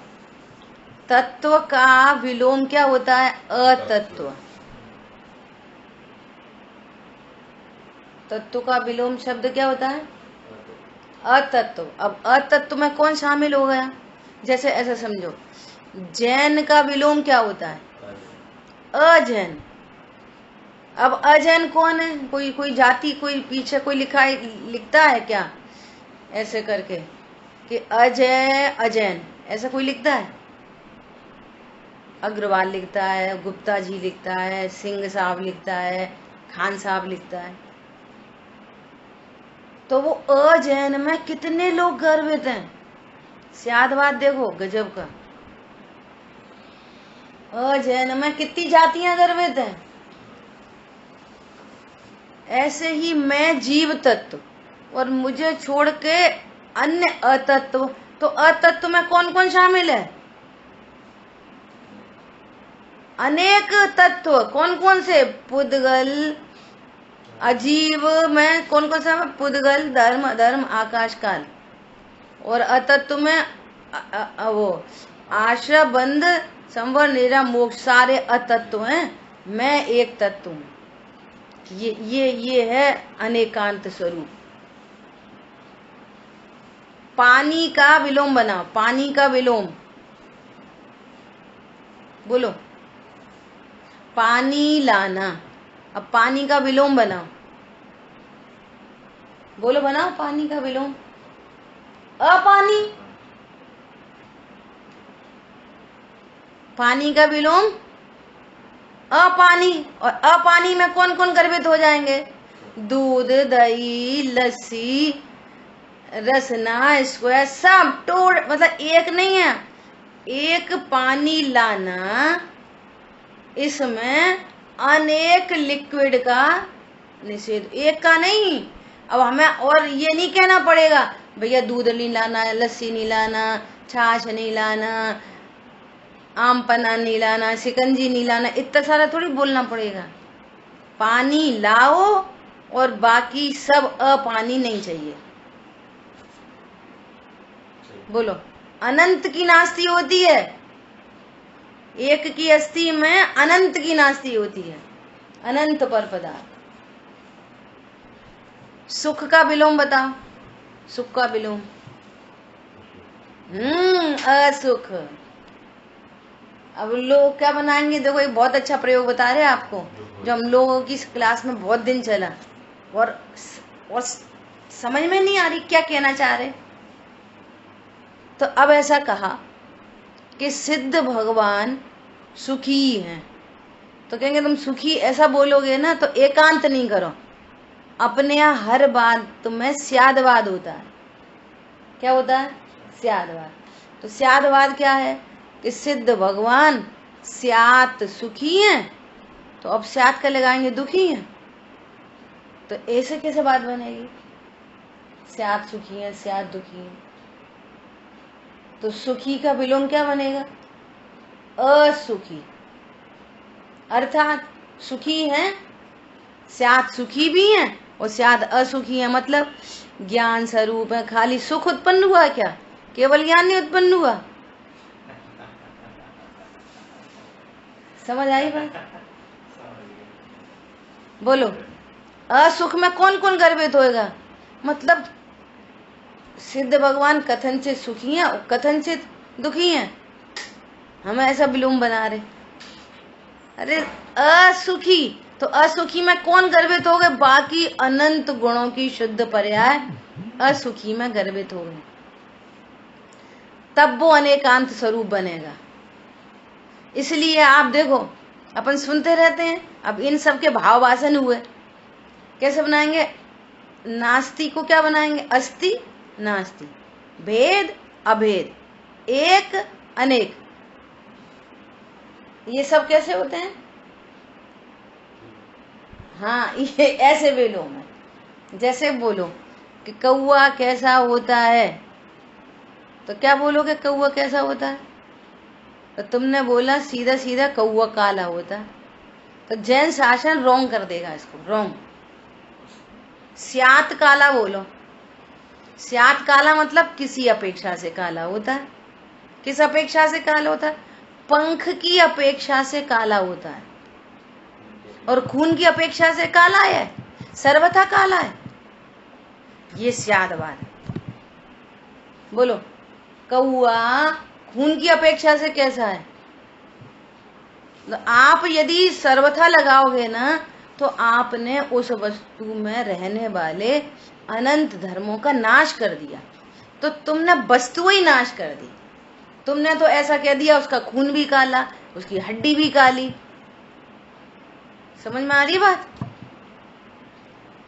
A: तत्व का विलोम क्या होता है? अतत्व। तत्व का विलोम शब्द क्या होता है? अतत्व। अब अतत्व में कौन शामिल हो गया? जैसे ऐसा समझो, जैन का विलोम क्या होता है? अजैन। अब अजैन कौन है? कोई जाति, कोई पीछे कोई लिखता है क्या ऐसे करके कि अजय अजैन, ऐसा कोई लिखता है? अग्रवाल लिखता है, गुप्ता जी लिखता है, सिंह साहब लिखता है, खान साहब लिखता है। तो वो अजैन में कितने लोग गर्वित हैं? स्यादवाद देखो गजब का। अजैन में कितनी जातियां गर्वित हैं। ऐसे ही मैं जीव तत्व और मुझे छोड़ के अन्य अतत्व। तो अतत्व में कौन कौन शामिल है? अनेक तत्व। कौन कौन से? पुद्गल, अजीव में कौन कौन सा? पुद्गल, धर्म, अधर्म, आकाश, काल। और अतत्व में वो आश्रय, बंध, संवर, निरा, मोक्ष, सारे अतत्व हैं। मैं एक तत्व हूँ। ये है अनेकांत स्वरूप। पानी का विलोम बनाओ, पानी का विलोम बोलो। पानी लाना। अब पानी का विलोम बनाओ, बोलो बनाओ पानी का विलोम। अपानी। पानी का विलोम अपानी। और अपानी में कौन कौन गर्भित हो जाएंगे? दूध, दही, लस्सी, रसना, स्क्वायर, सब टोड़, मतलब एक नहीं है, एक पानी लाना। इसमें अनेक लिक्विड का निषेध, एक का नहीं। अब हमें और ये नहीं कहना पड़ेगा भैया दूध नहीं लाना, लस्सी नहीं लाना, छाछ नहीं लाना, आम पन्ना नहीं लाना, शिकंजी नहीं लाना, इतना सारा थोड़ी बोलना पड़ेगा। पानी लाओ और बाकी सब अपानी नहीं चाहिए। बोलो। अनंत की नास्ती होती है, एक की अस्थि में अनंत की नास्ती होती है, अनंत पर पदार्थ। सुख का विलोम बताओ, सुख का विलोम। असुख। अब लोग क्या बनाएंगे, देखो एक बहुत अच्छा प्रयोग बता रहे हैं आपको, जो हम लोगों की इस क्लास में बहुत दिन चला और समझ में नहीं आ रही क्या कहना चाह रहे। तो अब ऐसा कहा कि सिद्ध भगवान सुखी हैं, तो कहेंगे तुम सुखी ऐसा बोलोगे ना तो एकांत नहीं करो, अपने यहाँ हर बात तुम्हें स्यादवाद होता है। क्या होता है? स्यादवाद। तो स्यादवाद क्या है कि सिद्ध भगवान स्यात सुखी हैं, तो अब स्यात का लगाएंगे दुखी हैं, तो ऐसे कैसे बात बनेगी? स्यात सुखी हैं, स्यात दुखी हैं, तो सुखी का विलोम क्या बनेगा? असुखी। अर्थात सुखी हैं, स्यात सुखी भी हैं और स्यात असुखी हैं, मतलब ज्ञान स्वरूप है। खाली सुख उत्पन्न हुआ क्या? केवल ज्ञान नहीं उत्पन्न हुआ। समझ आई बात? बोलो, असुख में कौन कौन गर्भित होएगा? मतलब सिद्ध भगवान कथनचित सुखी हैं और कथनचित दुखी हैं। हम ऐसा विलोम बना रहे। अरे असुखी, तो असुखी में कौन गर्भित हो गए? बाकी अनंत गुणों की शुद्ध पर्याय असुखी में गर्भित हो गए, तब वो अनेकांत स्वरूप बनेगा। इसलिए आप देखो, अपन सुनते रहते हैं, अब इन सब के भाव वासन हुए, कैसे बनाएंगे? नास्ति को क्या बनाएंगे? अस्ति नास्ति, भेद अभेद, एक अनेक। ये सब कैसे होते हैं? हाँ, ये ऐसे विलोम है। जैसे बोलो कि कौआ कैसा होता है, तो क्या बोलोगे? कौआ कैसा होता है? तो तुमने बोला सीधा सीधा कौआ काला होता है, तो जैन शासन रॉन्ग कर देगा इसको, रॉन्ग। स्यात काला बोलो। स्यात काला मतलब किसी अपेक्षा से काला होता है। किस अपेक्षा से काला होता है? पंख की अपेक्षा से काला होता है, और खून की अपेक्षा से काला है, सर्वथा काला है। ये स्यादवाद है। बोलो, कौआ खून की अपेक्षा से कैसा है? तो आप यदि सर्वथा लगाओगे ना, तो आपने उस वस्तु में रहने वाले अनंत धर्मों का नाश कर दिया, तो तुमने वस्तु ही नाश कर दी। तुमने तो ऐसा कह दिया उसका खून भी काला, उसकी हड्डी भी काली। समझ में आ रही बात?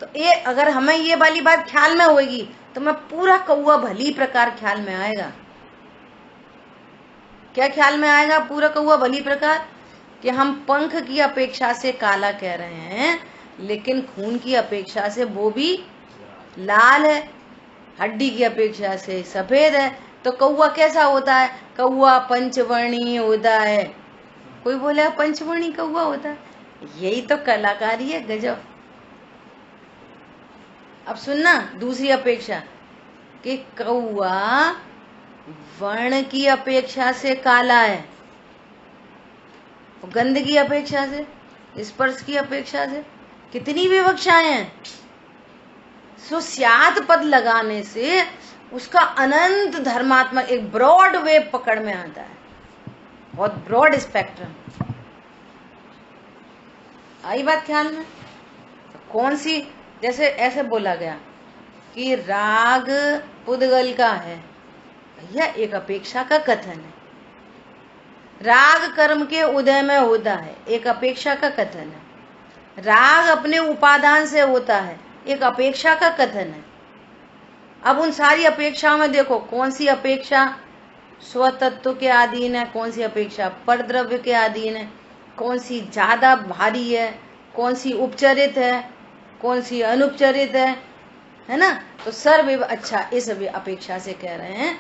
A: तो ये अगर हमें ये वाली बात ख्याल में होगी तो मैं पूरा कौआ भली प्रकार ख्याल में आएगा। क्या ख्याल में आएगा? पूरा कौआ भली प्रकार कि हम पंख की अपेक्षा से काला कह रहे हैं, लेकिन खून की अपेक्षा से वो भी लाल है, हड्डी की अपेक्षा से सफेद है। तो कौआ कैसा होता है? कौआ पंचवर्णीय होता है। कोई बोले पंचवर्णीय कौआ होता है, यही तो कलाकारी है, गजब। अब सुनना दूसरी अपेक्षा कि कौआ वर्ण की अपेक्षा से काला है, गंध की अपेक्षा से, स्पर्श की अपेक्षा से, कितनी विवक्षाएं हैं। सो स्यात पद लगाने से उसका अनंत धर्मात्मक एक ब्रॉड वेव पकड़ में आता है, बहुत ब्रॉड स्पेक्ट्रम। आई बात ख्याल में? कौन सी, जैसे ऐसे बोला गया कि राग पुद्गल का है, भैया एक अपेक्षा का कथन है। राग कर्म के उदय में होता है, एक अपेक्षा का कथन है। राग अपने उपादान से होता है, एक अपेक्षा का कथन है। अब उन सारी अपेक्षाओं में देखो कौन सी अपेक्षा स्वतत्व के अधीन है, कौन सी अपेक्षा परद्रव्य के अधीन है, कौन सी ज्यादा भारी है, कौन सी उपचरित है, कौन सी अनुपचरित है ना? तो सर्व अच्छा, इस अपेक्षा से कह रहे हैं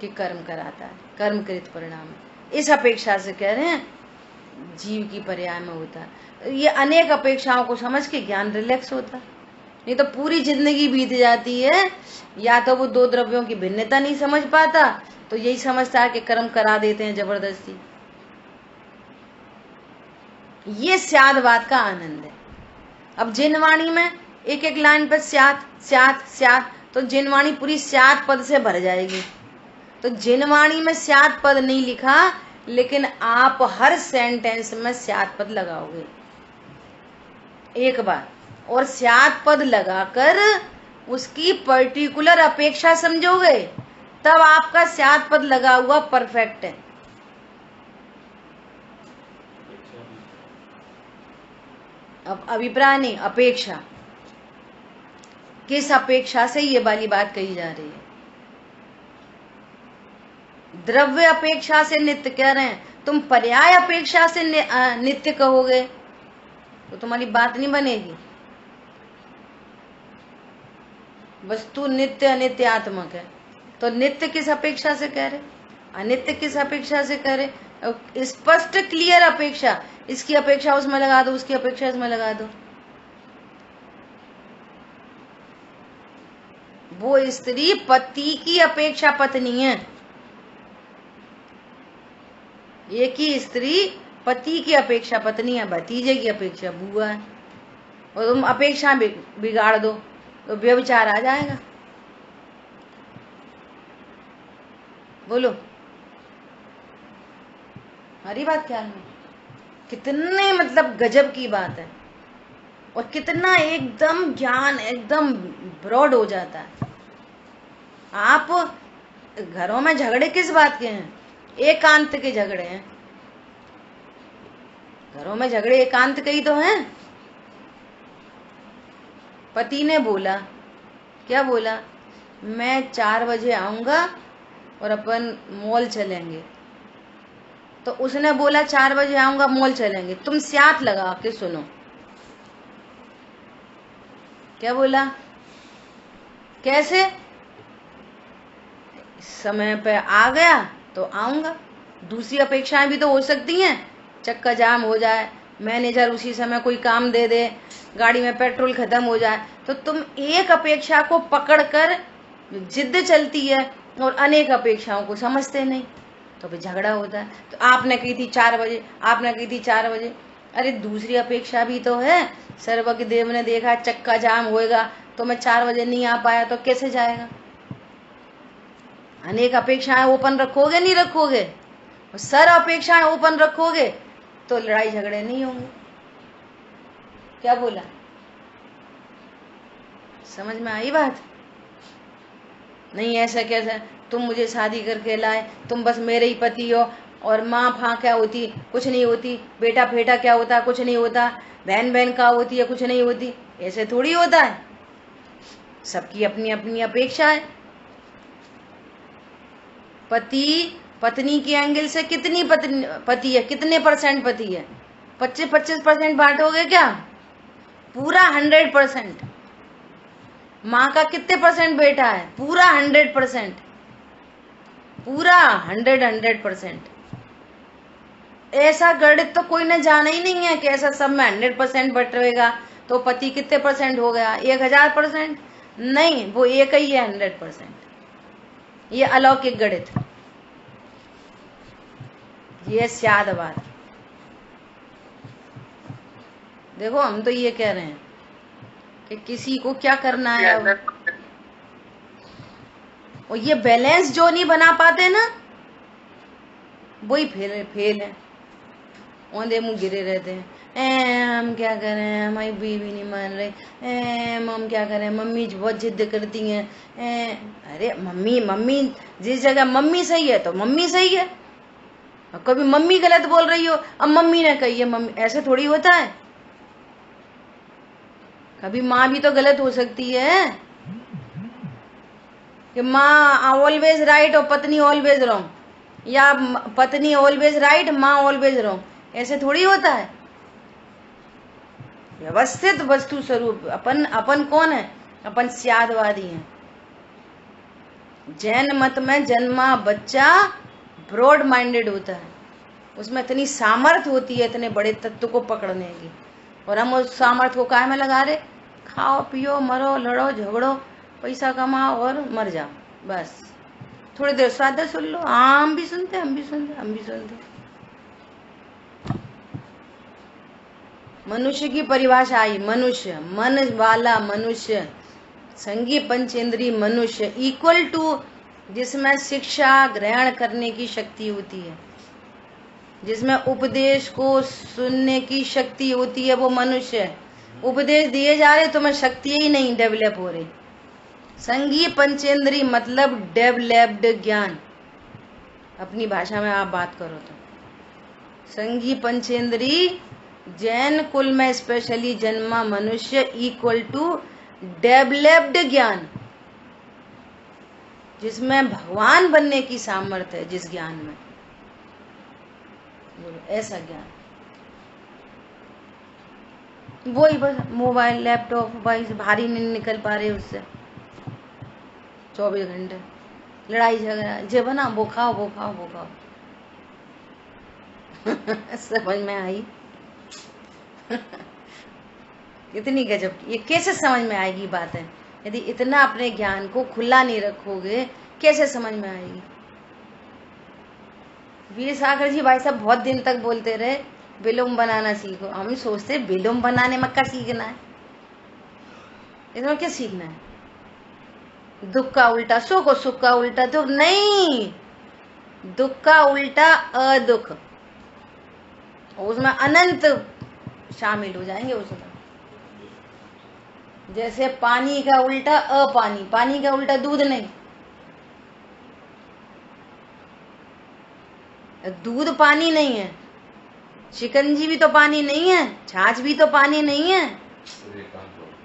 A: कि कर्म कराता है, कर्मकृत परिणाम। इस अपेक्षा से कह रहे हैं जीव की पर्याय में होता है। ये अनेक अपेक्षाओं को समझ के ज्ञान रिलैक्स होता है, नहीं तो पूरी जिंदगी बीत जाती है, या तो वो दो द्रव्यों की भिन्नता नहीं समझ पाता, तो यही समझता है कि कर्म करा देते हैं जबरदस्ती। ये स्यादवाद का आनंद है। अब जिनवाणी में एक एक लाइन पर स्यात स्यात स्यात, तो जिनवाणी पूरी स्यात पद से भर जाएगी। तो जिनवाणी में स्यात् पद नहीं लिखा, लेकिन आप हर सेंटेंस में स्यात् पद लगाओगे एक बार, और स्यात् पद लगाकर उसकी पर्टिकुलर अपेक्षा समझोगे, तब आपका स्यात् पद लगा हुआ परफेक्ट है। अब अभिप्राय नहीं, अपेक्षा। किस अपेक्षा से ये वाली बात कही जा रही है? द्रव्य अपेक्षा से नित्य कह रहे हैं, तुम पर्याय अपेक्षा से नित्य कहोगे तो तुम्हारी बात नहीं बनेगी। वस्तु नित्य अनित्यात्मक है, तो नित्य किस अपेक्षा से कह रहे, अनित्य किस अपेक्षा से कह रहे? स्पष्ट क्लियर अपेक्षा, इसकी अपेक्षा उसमें लगा दो, उसकी अपेक्षा इसमें लगा दो। वो स्त्री पति की अपेक्षा पत्नी है, एक ही स्त्री पति की अपेक्षा पत्नी है, भतीजे की अपेक्षा बुआ है, और तुम अपेक्षा बिगाड़ दो तो व्यभिचार आ जाएगा। बोलो, हमारी बात ख्याल में? कितने मतलब गजब की बात है, और कितना एकदम ज्ञान एकदम ब्रॉड हो जाता है। आप घरों में झगड़े किस बात के हैं? एकांत के झगड़े हैं। घरों में झगड़े एकांत के ही तो हैं। पति ने बोला, क्या बोला? मैं 4 बजे आऊंगा और अपन मॉल चलेंगे। तो उसने बोला 4 बजे आऊंगा, मॉल चलेंगे। तुम स्यात् लगा के सुनो, क्या बोला? कैसे? समय पे आ गया तो आऊंगा। दूसरी अपेक्षाएं भी तो हो सकती हैं, चक्का जाम हो जाए, मैनेजर उसी समय कोई काम दे दे, गाड़ी में पेट्रोल खत्म हो जाए, तो तुम एक अपेक्षा को पकड़कर जिद चलती है और अनेक अपेक्षाओं को समझते नहीं, तो फिर झगड़ा होता है। तो आपने कही थी 4 बजे, आपने कही थी 4 बजे, अरे दूसरी अपेक्षा भी तो है। सर्वज्ञ देव ने देखा चक्का जाम होएगा तो मैं 4 बजे नहीं आ पाया, तो कैसे जाएगा? अनेक अपेक्षाएं ओपन रखोगे, नहीं रखोगे? सर अपेक्षाएं ओपन रखोगे तो लड़ाई झगड़े नहीं होंगे। क्या बोला? समझ में आई बात? नहीं ऐसा कैसा, तुम मुझे शादी करके लाए, तुम बस मेरे ही पति हो, और माँ फाँ क्या होती? कुछ नहीं होती। बेटा फेटा क्या होता? कुछ नहीं होता। बहन बहन क्या होती है? कुछ नहीं होती। ऐसे थोड़ी होता है, सबकी अपनी अपनी अपेक्षा है। पति पत्नी के एंगल से कितनी पति है, कितने % पति है? 25% बांटोगे क्या? पूरा 100%। माँ का कितने % बेटा है? पूरा 100%, पूरा 100%। ऐसा गणित तो कोई ने जाना ही नहीं है कि ऐसा सब में 100% बटेगा तो पति कितने % हो गया? 1000%? नहीं, वो एक ही है 100%। ये अलौकिक गणित, ये स्याद बात। देखो हम तो ये कह रहे हैं कि किसी को क्या करना है, और ये बैलेंस जो नहीं बना पाते ना, वही फेल है। औंधे मुंह गिरे रहते हैं। हम क्या करें, हमारी बीवी नहीं मान रही, हम क्या करें, मम्मी बहुत जिद करती हैं। अरे मम्मी जिस जगह मम्मी सही है तो मम्मी सही है, और कभी मम्मी गलत बोल रही हो, अब मम्मी ने कही है मम्मी, ऐसे थोड़ी होता है। कभी माँ भी तो गलत हो सकती है कि माँ ऑलवेज राइट और पत्नी ऑलवेज रॉन्ग, या पत्नी ऑलवेज राइट, माँ ऑलवेज रॉन्ग, ऐसे थोड़ी होता है। व्यवस्थित वस्तु स्वरूप अपन कौन है? अपन स्यादवादी हैं। जैन मत में जन्मा बच्चा ब्रॉड माइंडेड होता है, उसमें इतनी सामर्थ्य होती है इतने बड़े तत्व को पकड़ने की, और हम उस सामर्थ्य को काय में लगा रहे? खाओ पियो मरो लड़ो झगड़ो, पैसा कमाओ और मर जाओ, बस। थोड़ी देर स्वाद सुन लो, हम भी सुनते हम भी सुनते। मनुष्य की परिभाषा आई, मनुष्य, मन वाला मनुष्य, संगी पंचेंद्री मनुष्य इक्वल टू जिसमें शिक्षा ग्रहण करने की शक्ति होती है, जिसमें उपदेश को सुनने की शक्ति होती है, वो मनुष्य है। उपदेश दिए जा रहे तो मैं शक्ति ही नहीं डेवलप हो रही। संघीय पंचेंद्री मतलब डेवलप्ड ज्ञान। अपनी भाषा में आप बात करो तो संघीय पंचेंद्री जैन कुल में स्पेशली जन्मा मनुष्य इक्वल टू डेवलप्ड ज्ञान, जिसमें भगवान बनने की सामर्थ्य है। जिस ज्ञान में बोलो ऐसा ज्ञान, वही बस मोबाइल लैपटॉप भाई भारी नहीं निकल पा रहे उससे। 24 घंटे लड़ाई झगड़ा, जे बना वो खाओ वो खाओ वो खाओ। समझ में आई? कितनी गजब, ये कैसे समझ में आएगी बात है? यदि इतना अपने ज्ञान को खुला नहीं रखोगे कैसे समझ में आएगी? वीर सागर जी भाई साहब बहुत दिन तक बोलते रहे विलोम बनाना सीखो। हम सोचते विलोम बनाने में क्या सीखना है, इसमें क्या सीखना है? दुख का उल्टा सुख और सुख का उल्टा दुख नहीं, दुख का उल्टा अदुख, उसमें अनंत शामिल हो जाएंगे उसमें। जैसे पानी का उल्टा अपानी, पानी का उल्टा दूध नहीं। दूध पानी नहीं है, शिकंजी भी तो पानी नहीं है, छाछ भी तो पानी नहीं है।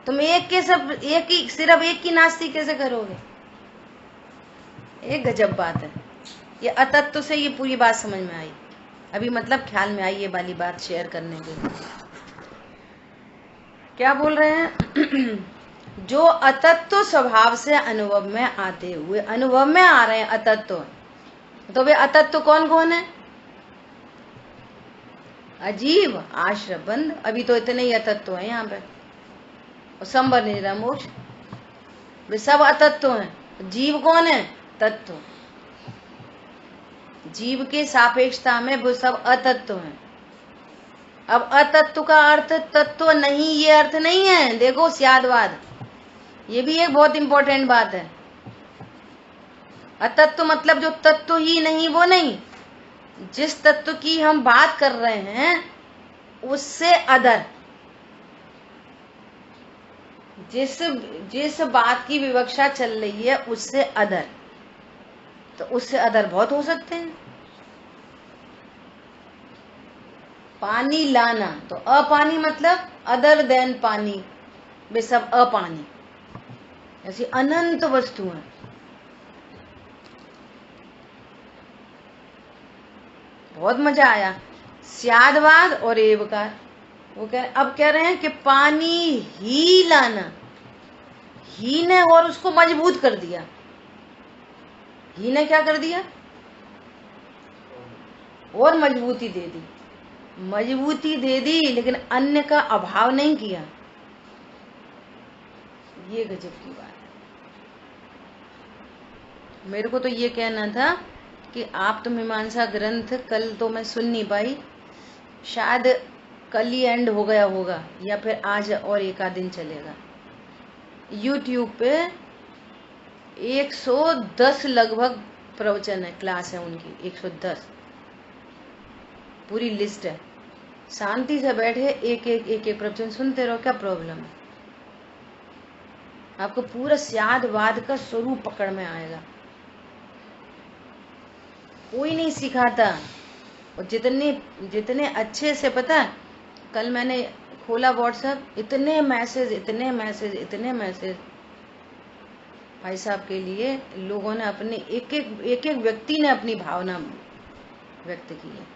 A: तुम एक के सब एक ही सिर्फ एक की नास्ती कैसे करोगे? एक गजब बात है। ये अतत्व से ये पूरी बात समझ में आई। अभी मतलब ख्याल में आई ये वाली बात शेयर करने के लिए। क्या बोल रहे हैं? जो अतत्व स्वभाव से अनुभव में आते हुए अनुभव में आ रहे हैं अतत्व, तो वे अतत्व कौन कौन है? अजीव, आश्रय, बंध। अभी तो इतने ही अतत्व है यहाँ पे, और संबर निद्रा मोक्ष, वे सब अतत्व हैं। जीव कौन है? तत्व। जीव के सापेक्षता में वो सब अतत्व हैं। अब अतत्व का अर्थ तत्व नहीं, ये अर्थ नहीं है। देखो स्यादवाद, ये भी एक बहुत इंपॉर्टेंट बात है। अतत्व मतलब जो तत्व ही नहीं वो नहीं, जिस तत्व की हम बात कर रहे हैं उससे अदर, जिस बात की विवक्षा चल रही है उससे अदर, तो उससे अदर बहुत हो सकते हैं। पानी लाना तो अपानी मतलब अदर देन पानी, वे सब अपानी। ऐसी अनंत वस्तु है। बहुत मजा आया। स्यादवाद और एवकार, वो अब कह रहे हैं कि पानी ही लाना, ही ने और उसको मजबूत कर दिया। ही ने क्या कर दिया? और मजबूती दे दी। मजबूती दे दी लेकिन अन्य का अभाव नहीं किया। ये गजब की बात है। मेरे को तो ये कहना था कि आप तो मीमांसा ग्रंथ कल तो मैं सुन नहीं पाई, शायद कल ही एंड हो गया होगा या फिर आज और एक आध दिन चलेगा। YouTube पे 110 लगभग प्रवचन है, क्लास है उनकी 110, पूरी लिस्ट है। शांति से बैठे एक एक प्रवचन सुनते रहो, क्या प्रॉब्लम है? आपको पूरा स्यादवाद का स्वरूप पकड़ में आएगा। कोई नहीं सिखाता, और जितने अच्छे से, पता है कल मैंने खोला व्हाट्सएप, इतने मैसेज भाई साहब के लिए। लोगों ने अपने एक व्यक्ति ने अपनी भावना व्यक्त की है।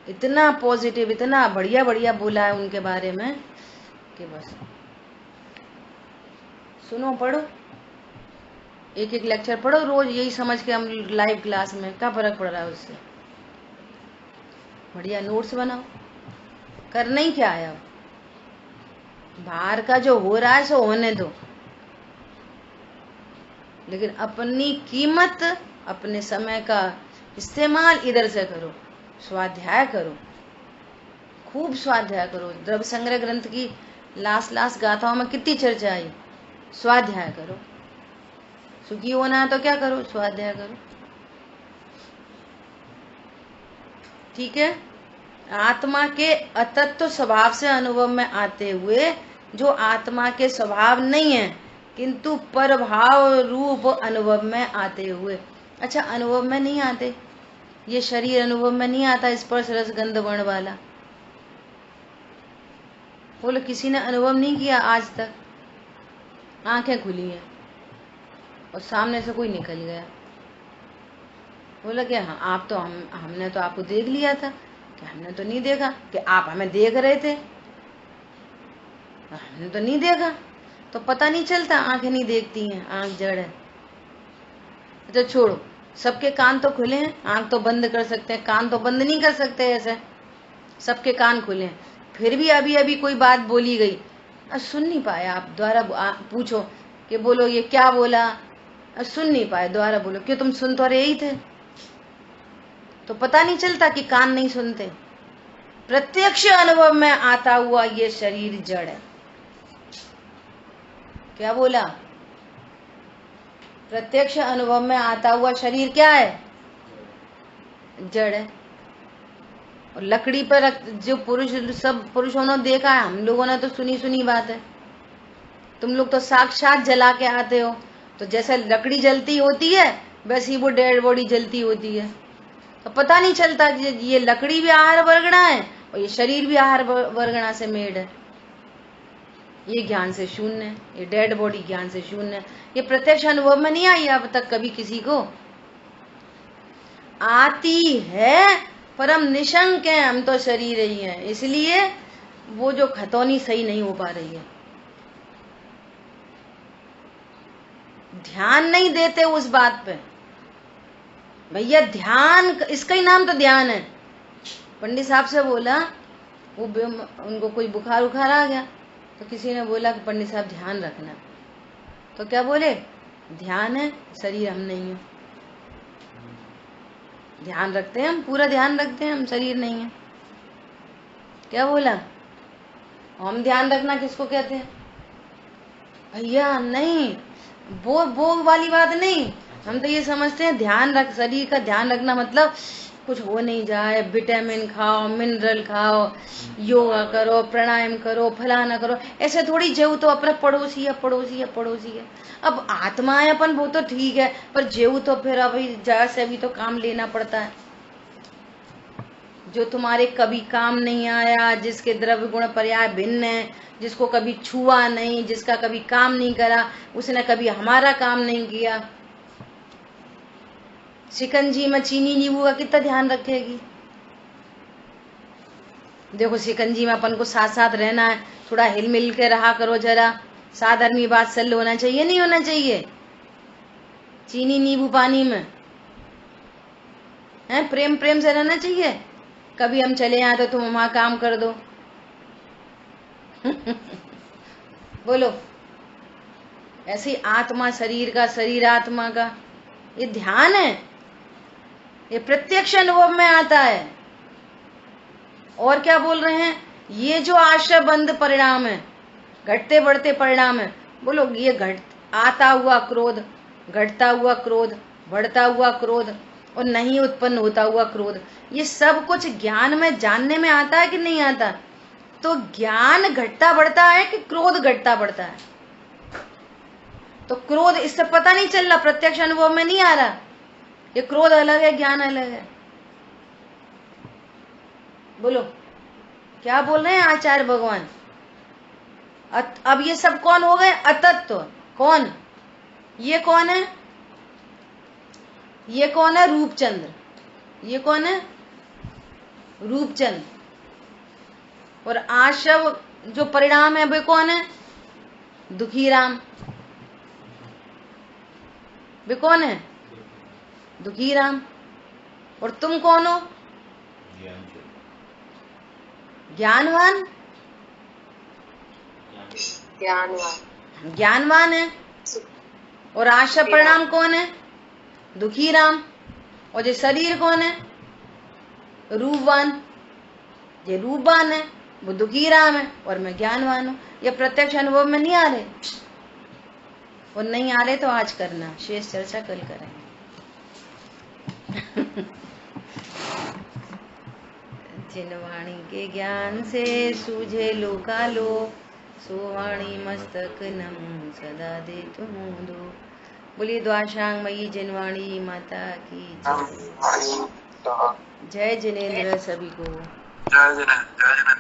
A: इतना पॉजिटिव, इतना बढ़िया बढ़िया बोला है उनके बारे में कि बस सुनो, पढ़ो, एक लेक्चर पढ़ो रोज, यही समझ के हम लाइव क्लास में क्या फर्क पड़ रहा है उससे। बढ़िया नोट्स बनाओ, करना ही क्या है। अब बाहर का जो हो रहा है सो होने दो, लेकिन अपनी कीमत, अपने समय का इस्तेमाल इधर से करो। स्वाध्याय करो, खूब स्वाध्याय करो। द्रव्य संग्रह ग्रंथ की लास्ट गाथाओं में कितनी चर्चा आई। स्वाध्याय करो, सुखी होना है तो क्या करो, स्वाध्याय करो। ठीक है। आत्मा के अतत्व स्वभाव से अनुभव में आते हुए, जो आत्मा के स्वभाव नहीं है किंतु परभाव रूप अनुभव में आते हुए। अच्छा, अनुभव में नहीं आते, ये शरीर अनुभव में नहीं आता, स्पर्श रस गंध वर्ण वाला। बोलो किसी ने अनुभव नहीं किया आज तक? आंखें खुली हैं और सामने से कोई निकल गया, बोला कि हाँ आप तो हमने तो आपको देख लिया था, कि हमने तो नहीं देखा, कि आप हमें देख रहे थे, हमने तो नहीं देखा। तो पता नहीं चलता, आंखें नहीं देखती हैं, आंख जड़ है। तो छोड़ो, सबके कान तो खुले हैं, आंख तो बंद कर सकते हैं, कान तो बंद नहीं कर सकते। ऐसे सबके कान खुले हैं, फिर भी अभी अभी कोई बात बोली गई, सुन नहीं पाए आप, दोबारा पूछो कि बोलो ये क्या बोला, सुन नहीं पाए, दोबारा बोलो, क्यों तुम सुन तो रहे ही थे। तो पता नहीं चलता कि कान नहीं सुनते। प्रत्यक्ष अनुभव में आता हुआ ये शरीर जड़ है। क्या बोला? प्रत्यक्ष अनुभव में आता हुआ शरीर क्या है? जड़ है। और लकड़ी पर जो पुरुष, सब पुरुषों ने देखा है, हम लोगों ने तो सुनी सुनी बात है। तुम लोग तो साक्षात जला के आते हो, तो जैसे लकड़ी जलती होती है वैसे ही वो डेड बॉडी जलती होती है। तो पता नहीं चलता ये लकड़ी भी आहार वर्गणा है और ये शरीर भी आहार वर्गणा से मेड है। ये ज्ञान से शून्य है, ये डेड बॉडी ज्ञान से शून्य है। ये प्रत्यक्ष अनुभव में नहीं आई अब तक कभी किसी को। आती है, परम निशंक है, हम तो शरीर ही हैं, इसलिए वो जो खतौनी सही नहीं हो पा रही है। ध्यान नहीं देते उस बात पे। भैया ध्यान, इसका ही नाम तो ध्यान है। पंडित साहब से बोला, वो उनको कोई बुखार उखार आ गया, तो किसी ने बोला कि पंडित साहब ध्यान रखना। तो क्या बोले? ध्यान है, शरीर हम नहीं है। ध्यान रखते हैं हम, पूरा ध्यान रखते हैं हम, शरीर नहीं है। क्या बोला? हम ध्यान रखना किसको कहते हैं? भैया नहीं, वो वाली बात नहीं। हम तो ये समझते हैं ध्यान रख, शरीर का ध्यान रखना मतलब कुछ हो नहीं जाए, विटामिन खाओ, मिनरल खाओ, योगा करो, प्राणायाम करो, फलाना करो। ऐसे थोड़ी जेऊ तो अपना पड़ोसी है, पड़ोसी है, पड़ोसी है। अब आत्मा है अपन, वो तो ठीक है, पर जेऊ तो फिर अभी जरा से भी तो काम लेना पड़ता है। जो तुम्हारे कभी काम नहीं आया, जिसके द्रव्य गुण पर्याय भिन्न है, जिसको कभी छुआ नहीं, जिसका कभी काम नहीं करा, उसने कभी हमारा काम नहीं किया। शिकंजी में चीनी नींबू का कितना ध्यान रखेगी। देखो शिकंजी में अपन को साथ साथ रहना है, थोड़ा हिल मिल के रहा करो जरा, साधारण बात सल्ल होना चाहिए, नहीं होना चाहिए? चीनी नींबू पानी में है, प्रेम प्रेम से रहना चाहिए। कभी हम चले आए तो तुम वहां काम कर दो। बोलो, ऐसी आत्मा शरीर का, शरीर आत्मा का, ये ध्यान है, ये प्रत्यक्ष अनुभव में आता है। और क्या बोल रहे हैं? ये जो आश्रय बंध परिणाम है, घटते बढ़ते परिणाम है। बोलो, ये आता हुआ क्रोध, घटता हुआ क्रोध, बढ़ता हुआ क्रोध और नहीं उत्पन्न होता हुआ क्रोध, ये सब कुछ ज्ञान में, जानने में आता है कि नहीं आता? तो ज्ञान घटता बढ़ता है कि क्रोध घटता बढ़ता है? तो क्रोध, इससे पता नहीं चल रहा, प्रत्यक्ष अनुभव में नहीं आ रहा। ये क्रोध अलग है, ज्ञान अलग है। बोलो, क्या बोल रहे हैं आचार्य भगवान? अब ये सब कौन हो गए? अतत्व। कौन? ये कौन है? ये कौन है? रूपचंद्र। ये कौन है? रूपचंद्र। और आशव जो परिणाम है वे कौन है? दुखी राम। वे कौन है? दुखी राम। और तुम कौन हो? ज्ञानवान।
C: ज्ञानवान।
A: ज्ञानवान है। और आशा परिणाम कौन है? दुखी राम। और ये शरीर कौन है? रूपवान। ये रूपवान है, वो दुखी राम है, और मैं ज्ञानवान हूं। ये प्रत्यक्ष अनुभव में नहीं आ रहे। और नहीं आ रहे तो आज करना, शेष चर्चा कल करेंगे। जिनवाणी के ज्ञान से सूझे लोकालो, सोवाणी मस्तक नम सदा दे तुम दो। बोलिए द्वाशांग मई जिनवाणी माता की जय। जय जिनेन्द्र सभी को।
B: जय जिनेन्द्र।